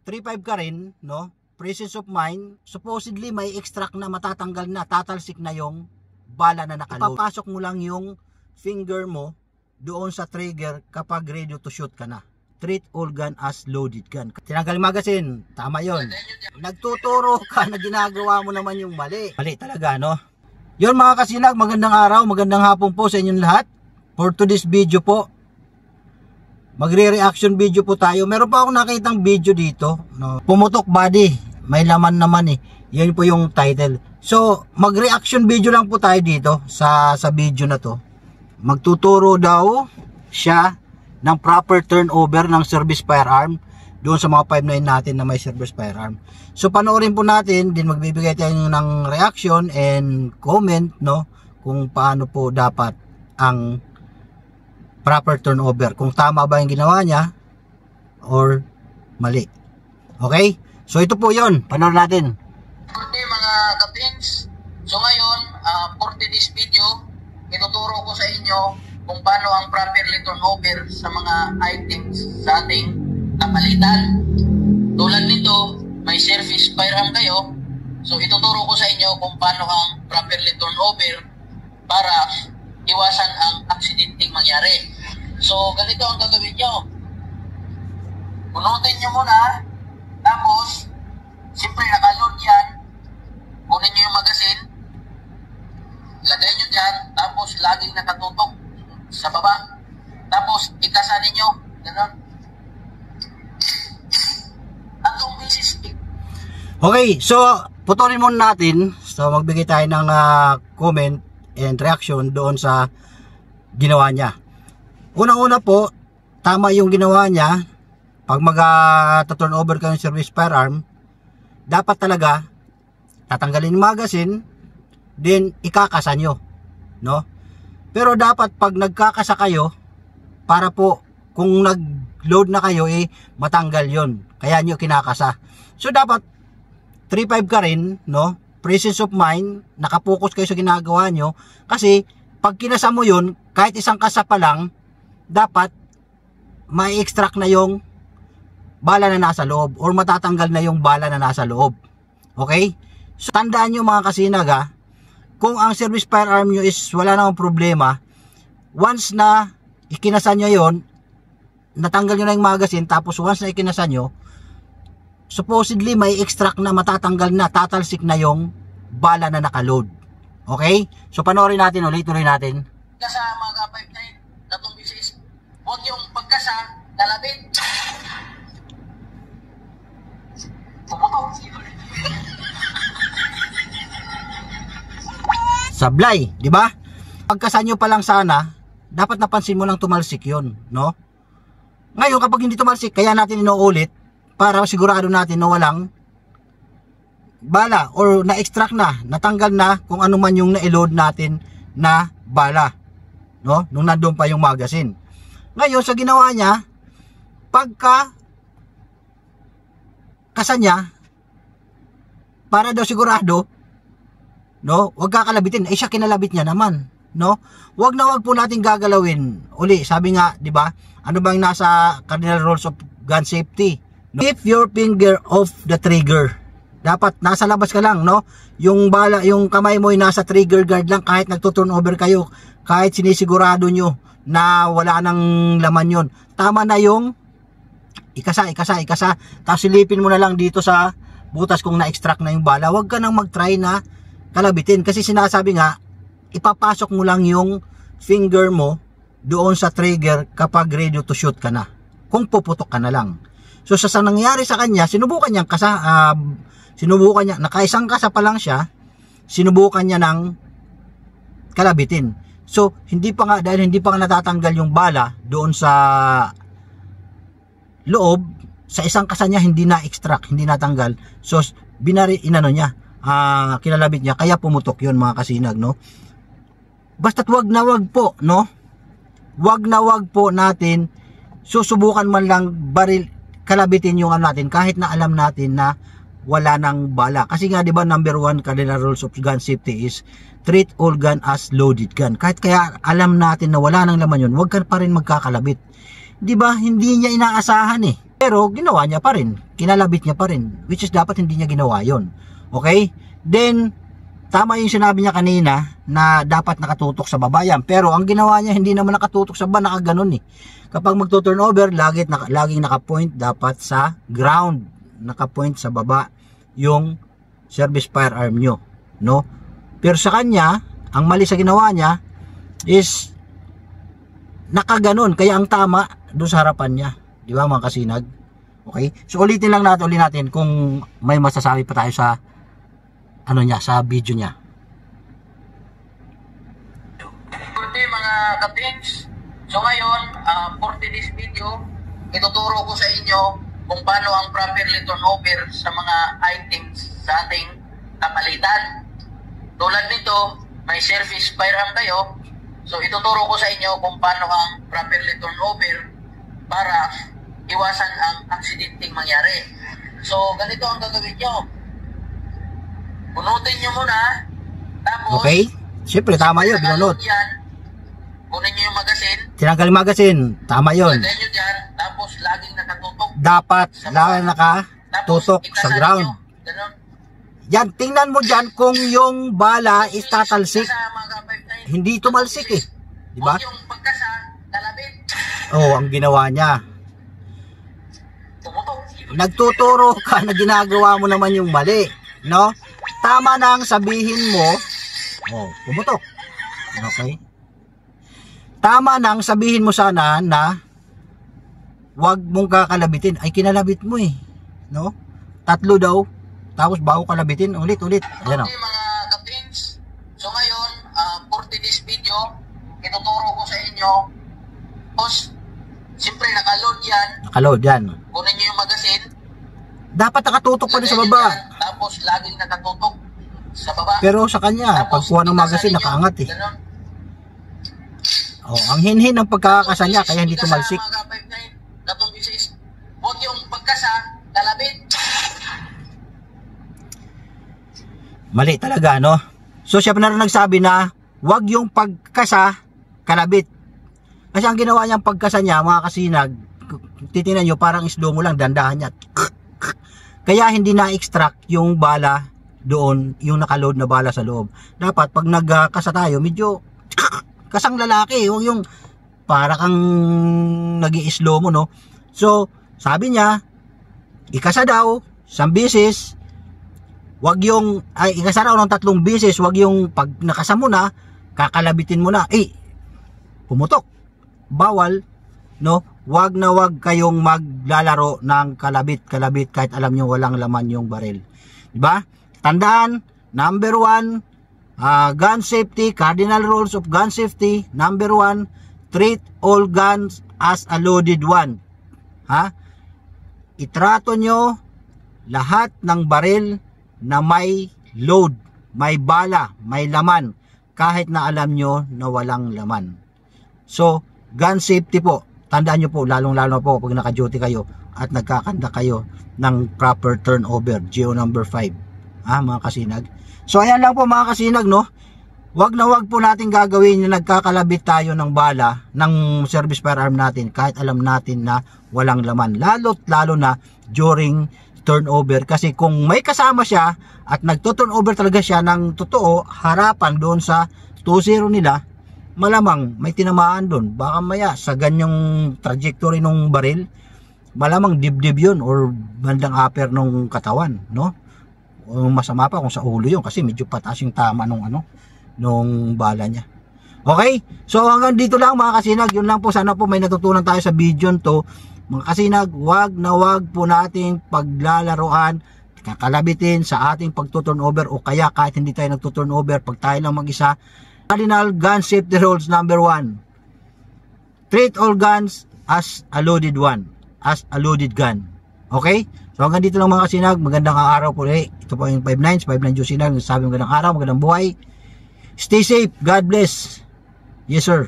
3.5 ka rin, no? Presence of mind, supposedly may extract na matatanggal na, tatalsik na yung bala na nakaload. Ipapasok mo lang yung finger mo doon sa trigger kapag ready to shoot ka na. Treat all gun as loaded gun. Tinanggal yung magazine, tama yon. Nagtuturo ka na ginagawa mo naman yung mali. Mali talaga, no? Yun mga kasinag, magandang araw, magandang hapon po sa inyong lahat. For today's video po, magre-reaction video po tayo. Meron pa akong nakitang video dito, no? Pumutok body, may laman naman eh. Yan po yung title. So, mag-reaction video lang po tayo dito sa video na to. Magtuturo daw siya ng proper turnover ng service firearm doon sa mga 5.9 natin na may service firearm. So, panoorin po natin, din magbibigay tayo ng reaction and comment, no? Kung paano po dapat ang proper turnover, kung tama ba yung ginawa niya or mali. Okay? So ito po yun, panoorin natin. Okay mga kapins, so ngayon for this video, ituturo ko sa inyo kung paano ang properly turnover sa mga items sa ating kapalitan. Tulad nito, may service firearm kayo, so ituturo ko sa inyo kung paano ang properly turnover para iwasan ang aksidenteng mangyari. So, ganito ang gagawin nyo. Punutin nyo muna, tapos, siyempre nakaload yan, kunin nyo yung magazine, lagay nyo dyan, tapos laging nakatutok sa baba, tapos ikasan ninyo, gano'n. Tatlong beses. Okay, so, putulin muna natin. So, magbigay tayo ng comment and reaction doon sa ginawa niya. Unang-una po, tama yung ginawa niya. Pag mag-turn over ka ng service firearm, dapat talaga tatanggalin yung magazine, then ikakasa nyo, no? Pero dapat pag nagkakasa kayo, para po kung nag-load na kayo, matanggal yon. Kaya nyo kinakasa. So dapat 3.5 ka rin, no? Presence of mind, nakapokus kayo sa ginagawa nyo. Kasi pag kinasa mo yun, kahit isang kasa pa lang, dapat may extract na yung bala na nasa loob or matatanggal na yung bala na nasa loob. Okay? So tandaan nyo mga kasinag, kung ang service firearm nyo is wala namang problema, once na ikinasa nyo yon, natanggal nyo na yung magazine, tapos once na ikinasa nyo, supposedly may extract na matatanggal na, tatalsik na yung bala na nakaload. Okay? So panoorin natin ulit, tuloy natin. Sa mga 5.9 na tumbisis, huwag yung pagkasa, lalabit. Pumutok. Sablay, di ba? Pagkasa nyo pa lang sana, dapat napansin mo lang tumalsik yun, no? Ngayon, kapag hindi tumalsik, kaya natin inuulit para sigurado natin na walang bala or na-extract na, natanggal na kung ano man yung na-load natin na bala, no? Nung nandun pa yung magazine. Ngayon, sa ginawa niya, pagka kasa niya, para daw sigurado, no, wag kakalabitin. Siya kinalabit niya naman, no? Wag na wag po natin gagalawin. Uli, sabi nga, di ba? Ano bang nasa cardinal rules of gun safety? No? Keep your finger off the trigger. Dapat nasa labas ka lang, no? Yung bala, yung kamay mo ay nasa trigger guard lang kahit nagto-turn over kayo, kahit sinisigurado nyo na wala nang laman yon. Tama na yung ikasa. Tapos silipin mo na lang dito sa butas kung na-extract na yung bala. Huwag ka nang mag-try na kalabitin. Kasi sinasabi nga, ipapasok mo lang yung finger mo doon sa trigger kapag ready to shoot ka na. Kung puputok ka na lang. So sa nangyari sa kanya, sinubukan niya, nakaisang kasa pa lang siya, sinubukan niya ng kalabitin. So, dahil hindi pa nga natatanggal yung bala doon sa loob, sa isang kasa niya hindi na-extract, hindi natanggal. So, kinalabit niya, kaya pumutok yun mga kasinag, no? Basta't wag na wag po, no? Wag na wag po natin susubukan man lang kalabitin yung natin kahit na alam natin na wala nang bala. Kasi nga, di ba, number 1 cardinal rules of gun safety is treat all gun as loaded gun. Kahit kaya alam natin na wala nang laman yun, huwag ka pa rin magkakalabit. Di ba? Hindi niya inaasahan Pero ginawa niya pa rin, kinalabit niya pa rin, which is dapat hindi niya ginawa yon. Okay? Then, tama yung sinabi niya kanina na dapat nakatutok sa baba yan. Pero ang ginawa niya, hindi naman nakatutok sa baba, nakaganon eh. Kapag magto-turnover, laging nakapoint dapat sa ground. Nakapoint sa baba yung service firearm nyo. No? Pero sa kanya, ang mali sa ginawa niya is nakaganon. Kaya ang tama doon sa harapan niya. Di ba mga kasinag? Okay? So ulitin natin kung may masasabi pa tayo sa ano niya, sa video niya. Good mga kapings. So ngayon, for this video, ituturo ko sa inyo kung paano ang properly turnover sa mga items sa ating kapalitan. Tulad nito, may service firearm kayo. So ituturo ko sa inyo kung paano ang properly turnover para iwasan ang aksidenteng mangyari. So ganito ang gagawin nyo. Bunutin nyo muna. Tapos, okay? Siyempre, tama yun, binunot. Kunin nyo yung magasin. Tinanggal yung magasin, tama yun. Lagay nyo dyan, tapos laging nakatutok. Dapat, laging nakatutok sa ground. Yan, tingnan mo dyan kung yung bala is tatalsik. Hindi tumalsik eh. Diba? Yung pagkasa, talabit. Oo, ang ginawa niya. Tumutok. Nagtuturo ka na ginagawa mo naman yung mali. No? Tama nang sabihin mo, pumutok. Okay? Tama nang sabihin mo sana na wag mong kakalabitin. Ay, kinalabit mo eh. No? 3 daw. Tapos bago kalabitin, ulit. Ayan o. Okay mga kapins. So ngayon, for this video, ituturo ko sa inyo. Tapos, siyempre nakaload yan. Nakaload yan. Kunin nyo yung magasin. Dapat nakatutok pa rin sa baba. Tapos laging nakatutok sa baba. Pero sa kanya, pagkuha ng magasin, nakaangat eh. Ang hinhin ng pagkakasa niya, kaya hindi tumalsik. Huwag yung pagkasa, kalabit. Mali talaga, no? So siya pa na rin nagsabi na huwag yung pagkasa, kalabit. Kasi ang ginawa niyang pagkasa niya, mga kasinag, titingnan nyo, parang slow mo lang, dandahan niya. Kaya hindi na-extract yung bala doon, yung nakaload na bala sa loob. Dapat pag nagkasa tayo, medyo kasang lalaki, huwag yung para kang nag-i-slow mo, no? So, sabi niya, ikasa daw, 1 beses, wag yung, ikasa daw ng 3 beses, wag yung pag nakasa mo na, kakalabitin mo na, pumutok. Bawal, no? Wag na wag kayong maglalaro ng kalabit kahit alam nyo walang laman yung baril. Diba? Tandaan, number 1, gun safety, cardinal rules of gun safety. Number 1, treat all guns as a loaded one. Itrato nyo lahat ng baril na may load, may bala, may laman, kahit na alam nyo na walang laman. So, gun safety po, tandaan nyo po, lalong-lalo po pag naka-duty kayo at nagkakanda kayo ng proper turnover, GO number 5. Mga kasinag. So, ayan lang po mga kasinag, no? Wag na wag po natin gagawin yung nagkakalabit tayo ng bala ng service firearm natin kahit alam natin na walang laman. Lalo na during turnover. Kasi kung may kasama siya at nagto-turnover talaga siya ng totoo, harapan doon sa 2-0 nila, malamang may tinamaan doon. Baka maya sa ganyang trajectory ng baril, malamang dibdib yun or bandang upper ng katawan, no? O masama pa kung sa ulo yun kasi medyo pataas yung tama nung nung bala niya. Okay? So hanggang dito lang mga kasinag, yun lang po, sana po may natutunan tayo sa video to. Mga kasinag, wag na wag po nating paglalaruan, kakalabitin sa ating pagtuturnover o kaya kahit hindi tayo nagtuturnover, pag tayo lang mag-isa. Cardinal gun safety rules number 1. Treat all guns as a loaded one, as a loaded gun. Okay? So hanggang dito lang mga kasinag, magandang araw po ulit. Ito po yung 59 Juicy Sinag, sabi magandang araw, magandang buhay. Stay safe, God bless. Yes sir.